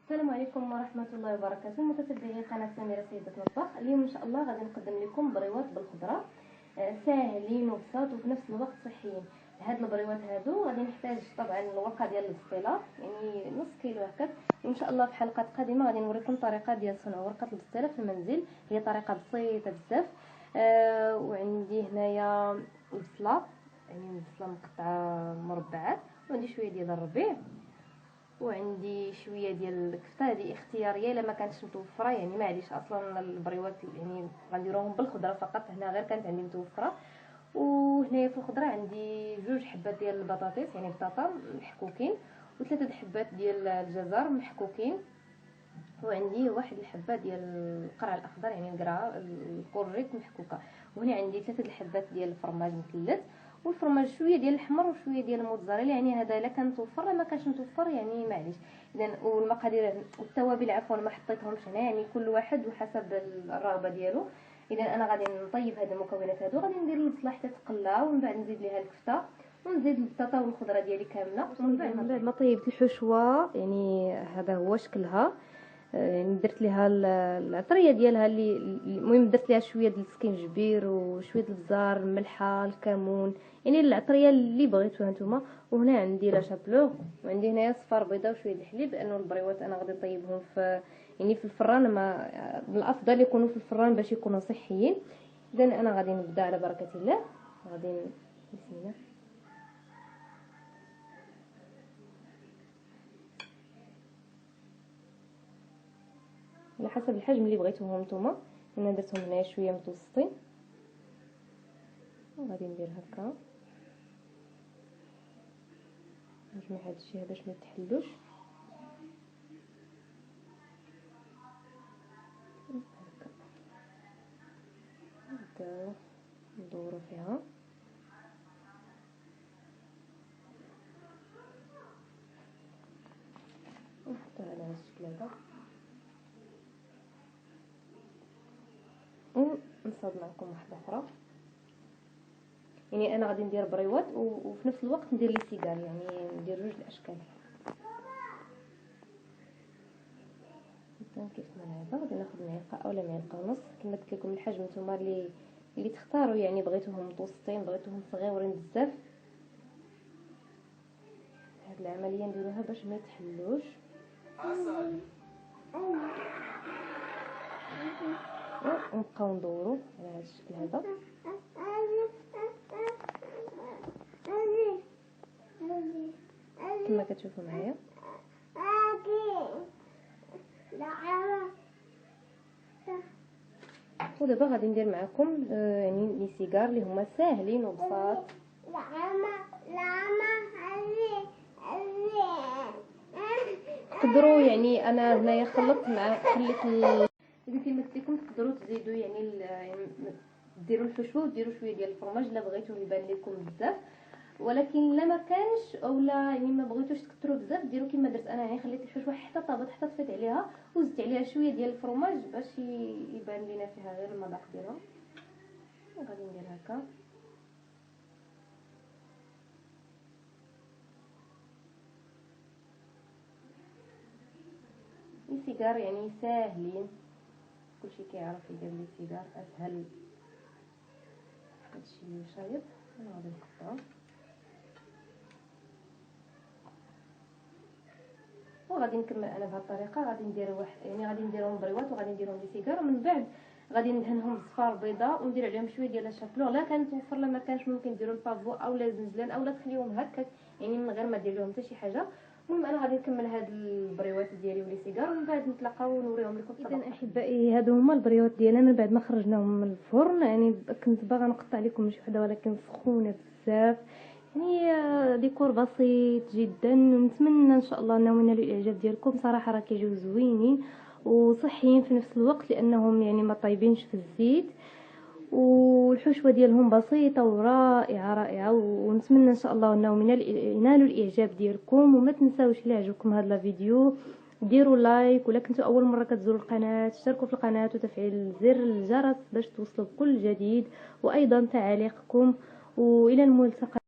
السلام عليكم ورحمة الله وبركاته. متتبعي قناة سميرة سيدة المطبخ. اليوم ان شاء الله غادي نقدم لكم بريوات بالخضرة ساهلين وبساط وفي نفس الوقت صحيين. هاد البريوات هادو غادي نحتاج طبعا الورقه ديال البسطيله، يعني نص كيلو هكاك. وان شاء الله في حلقات قادمه غادي نوريكم الطريقه ديال صنع ورقه البسطيله في المنزل. هي طريقه بسيطه بزاف. وعندي هنايا البصله، يعني البصله مقطعه مربعات، وعندي شويه ديال الربيع، وعندي شويه ديال الكفته. هذه اختياريه، الا ما كانتش متوفره يعني معليش، اصلا البريوات يعني غنديروهم بالخضره فقط، هنا غير كانت عندي متوفره. وهنايا في الخضره عندي 2 حبات ديال البطاطس، يعني بطاطا محكوكين، و3 حبات ديال الجزر محكوكين، وعندي 1 الحبه ديال القرع الاخضر، يعني القرعه الكوريك محكوكه. وهنا عندي 3 الحبات ديال الفرماج مثلث، والفرماج شويه ديال الحمر وشويه ديال الموتزاريلا، يعني هذا الا كان متوفر، ما كانش متوفر يعني معليش. اذا والمقادير والتوابل عفوا ما حطيتهمش هنا، يعني كل واحد وحسب الرغبه ديالو. اذا انا غادي نطيب هاد المكونات هادو، غادي ندير البصله حتى تقلى، ومن بعد نزيد ليها الكفته، ونزيد البطاطا والخضره ديالي كامله. ومن بعد ما طيبت الحشوه، يعني هذا هو شكلها. يعني درت ليها العطريه ديالها، اللي المهم درت ليها شويه ديال السكينجبير وشويه البزار، الملحه، الكمون، يعني العطريه اللي بغيتوها نتوما. وهنا عندي لا شابلوغ، وعندي هنايا صفار بيضاء وشويه الحليب، لانه البريوات انا غادي نطيبهم في يعني في الفران، ما الافضل يكونوا في الفران باش يكونوا صحيين. اذا انا غادي نبدا على بركه الله. غادي بسم الله. على حسب الحجم اللي بغيتوهم نتوما. انا درتهم هنايا شويه متوسطين، وغادي ندير هكا نجمع هاد الشيء باش ما يتحلوش. هكا ندورو فيها ونحطوها على هاد الشكل هذا، ونصاد معكم واحده اخرى. يعني انا غادي ندير بريوات وفي نفس الوقت ندير لي سيجار، يعني ندير 2 الاشكال. كيف ما هذا غادي ناخذ معلقه اولا معلقه ونص، كما قلت لكم الحجم نتوما اللي تختاروا، يعني بغيتوهم متوسطين بغيتوهم صغيورين بزاف. هاد العمليه نديروها باش ما يتحلوش. ونبقاو ندورو على هذا الشكل هذا. كما كتشوفوا معايا. ودابا غادي ندير معكم يعني لي سيجار اللي هما ساهلين وبساط. تقدروا يعني انا هنايا خلطت مع خليت اذا كما قلت لكم تقدروا تزيدوا يعني ديروا الحشوه وديروا شويه ديال الفرماج الا بغيتوه يبان لكم بزاف، ولكن لا ما كانش اولا يعني ما بغيتوش تكثروا بزاف ديروا كما درت انا. يعني خليت الحشوه حتى طابت، حتى طفيت عليها وزدت عليها شويه ديال الفرماج باش يبان لينا فيها غير المذاق ديالها. وغادي ندير هكا. لي سيجار يعني ساهلين، كلشي كيعرف يدير لي سيجار، اسهل هادشي اللي شايط. انا غادي نقطعو وغادي نكمل انا بهذه الطريقه. غادي ندير واحد يعني غادي نديرهم بريوات وغادي نديرهم لي سيجار، ومن بعد غادي ندهنهم بصفار بيضاء وندير عليهم شويه ديال الشابلور. لا كان توفر لا ما كانش ممكن ديروا البافو اولا الزنجلان اولا تخليوهم هكاك، يعني من غير ما دير لهم حتى شي حاجه. المهم انا غادي نكمل هاد البريوات ديالي ولي سيجار، ومن بعد نتلاقاو ونوريهم لكم. اذا احبائي هادو هما البريوات ديالنا من بعد ما خرجناهم من الفرن. يعني كنت باغا نقطع لكم شي وحده ولكن سخونه بزاف، يعني ديكور بسيط جدا. نتمنى ان شاء الله انهم ينالوا الاعجاب ديالكم. صراحه راه كيجيو زوينين وصحيين في نفس الوقت، لانهم يعني ما طايبينش في الزيت، والحشوه ديالهم بسيطه ورائعه رائعه. ونتمنى ان شاء الله انهم ينالوا الاعجاب ديالكم. وما تنساوش الا عجبكم هذا الفيديو ديروا لايك، ولا كنتوا اول مره كتزوروا القناه اشتركوا في القناه وتفعيل زر الجرس باش توصلوا بكل جديد، وايضا تعاليقكم. والى الملتقى.